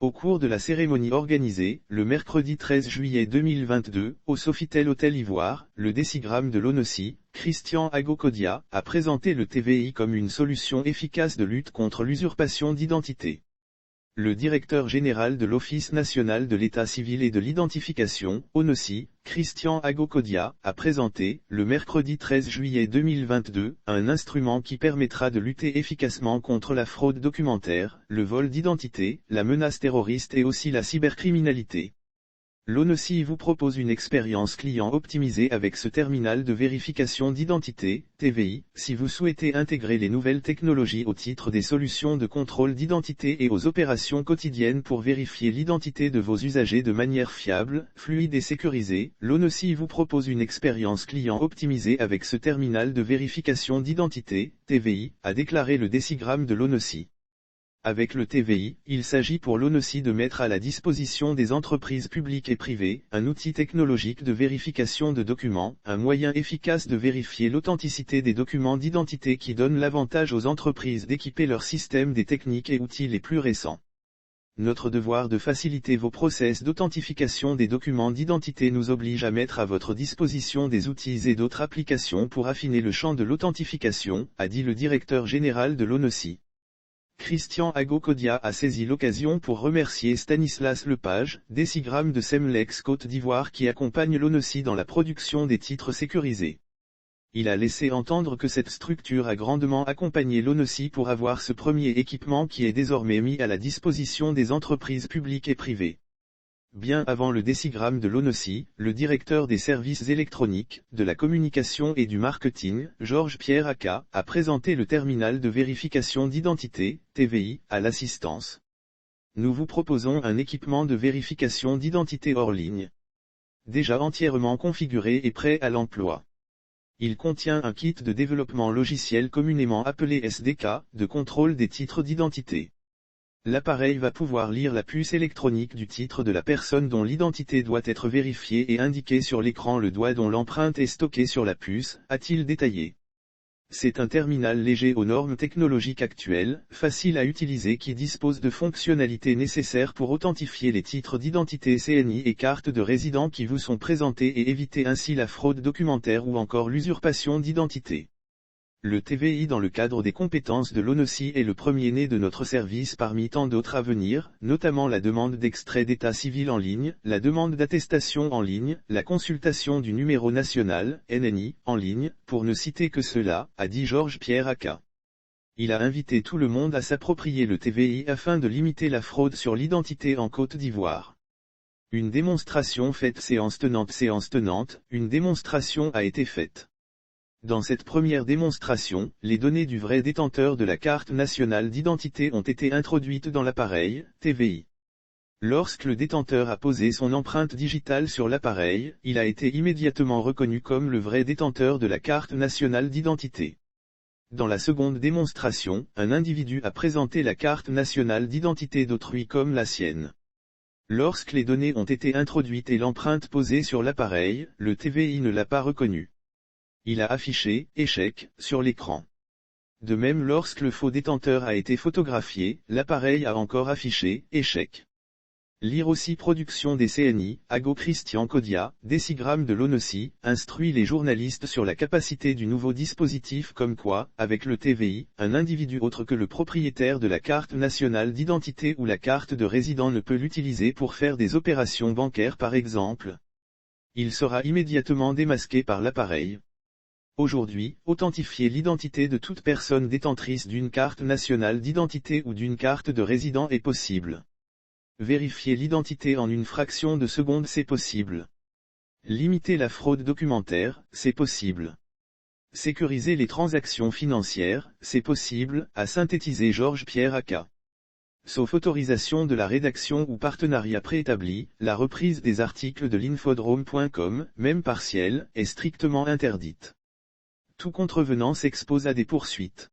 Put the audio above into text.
Au cours de la cérémonie organisée, le mercredi 13 juillet 2022, au Sofitel Hôtel Ivoire, le décigramme de l'ONOCI, Christian Agokodia, a présenté le TVI comme une solution efficace de lutte contre l'usurpation d'identité. Le directeur général de l'Office national de l'état civil et de l'identification, ONOCI, Christian Agokodia, a présenté, le mercredi 13 juillet 2022, un instrument qui permettra de lutter efficacement contre la fraude documentaire, le vol d'identité, la menace terroriste et aussi la cybercriminalité. L'ONOCI vous propose une expérience client optimisée avec ce terminal de vérification d'identité, TVI, si vous souhaitez intégrer les nouvelles technologies au titre des solutions de contrôle d'identité et aux opérations quotidiennes pour vérifier l'identité de vos usagers de manière fiable, fluide et sécurisée. L'ONOCI vous propose une expérience client optimisée avec ce terminal de vérification d'identité, TVI, a déclaré le décigramme de l'ONOCI. Avec le TVI, il s'agit pour l'ONOCI de mettre à la disposition des entreprises publiques et privées, un outil technologique de vérification de documents, un moyen efficace de vérifier l'authenticité des documents d'identité qui donne l'avantage aux entreprises d'équiper leur système des techniques et outils les plus récents. Notre devoir de faciliter vos process d'authentification des documents d'identité nous oblige à mettre à votre disposition des outils et d'autres applications pour affiner le champ de l'authentification, a dit le directeur général de l'ONOCI. Christian Agokodia a saisi l'occasion pour remercier Stanislas Lepage, décigramme de Semlex Côte d'Ivoire qui accompagne l'ONOCI dans la production des titres sécurisés. Il a laissé entendre que cette structure a grandement accompagné l'ONOCI pour avoir ce premier équipement qui est désormais mis à la disposition des entreprises publiques et privées. Bien avant le décigramme de l'ONOCI, le directeur des services électroniques, de la communication et du marketing, Georges-Pierre Aka, a présenté le terminal de vérification d'identité, TVI, à l'assistance. Nous vous proposons un équipement de vérification d'identité hors ligne. Déjà entièrement configuré et prêt à l'emploi. Il contient un kit de développement logiciel communément appelé SDK, de contrôle des titres d'identité. L'appareil va pouvoir lire la puce électronique du titre de la personne dont l'identité doit être vérifiée et indiquer sur l'écran le doigt dont l'empreinte est stockée sur la puce, a-t-il détaillé. C'est un terminal léger aux normes technologiques actuelles, facile à utiliser qui dispose de fonctionnalités nécessaires pour authentifier les titres d'identité CNI et cartes de résident qui vous sont présentés et éviter ainsi la fraude documentaire ou encore l'usurpation d'identité. Le TVI dans le cadre des compétences de l'ONOCI est le premier-né de notre service parmi tant d'autres à venir, notamment la demande d'extrait d'état civil en ligne, la demande d'attestation en ligne, la consultation du numéro national, NNI, en ligne, pour ne citer que cela, a dit Georges-Pierre Aka. Il a invité tout le monde à s'approprier le TVI afin de limiter la fraude sur l'identité en Côte d'Ivoire. Une démonstration faite séance tenante, une démonstration a été faite. Dans cette première démonstration, les données du vrai détenteur de la carte nationale d'identité ont été introduites dans l'appareil, TVI. Lorsque le détenteur a posé son empreinte digitale sur l'appareil, il a été immédiatement reconnu comme le vrai détenteur de la carte nationale d'identité. Dans la seconde démonstration, un individu a présenté la carte nationale d'identité d'autrui comme la sienne. Lorsque les données ont été introduites et l'empreinte posée sur l'appareil, le TVI ne l'a pas reconnu. Il a affiché « échec » sur l'écran. De même lorsque le faux détenteur a été photographié, l'appareil a encore affiché « échec ». Lire aussi production des CNI, Ago Christian Kodia, décigramme de l'ONOCI, instruit les journalistes sur la capacité du nouveau dispositif comme quoi, avec le TVI, un individu autre que le propriétaire de la carte nationale d'identité ou la carte de résident ne peut l'utiliser pour faire des opérations bancaires par exemple. Il sera immédiatement démasqué par l'appareil. Aujourd'hui, authentifier l'identité de toute personne détentrice d'une carte nationale d'identité ou d'une carte de résident est possible. Vérifier l'identité en une fraction de seconde c'est possible. Limiter la fraude documentaire, c'est possible. Sécuriser les transactions financières, c'est possible, a synthétisé Georges-Pierre Aka. Sauf autorisation de la rédaction ou partenariat préétabli, la reprise des articles de l'infodrome.com, même partielle, est strictement interdite. Tout contrevenant s'expose à des poursuites.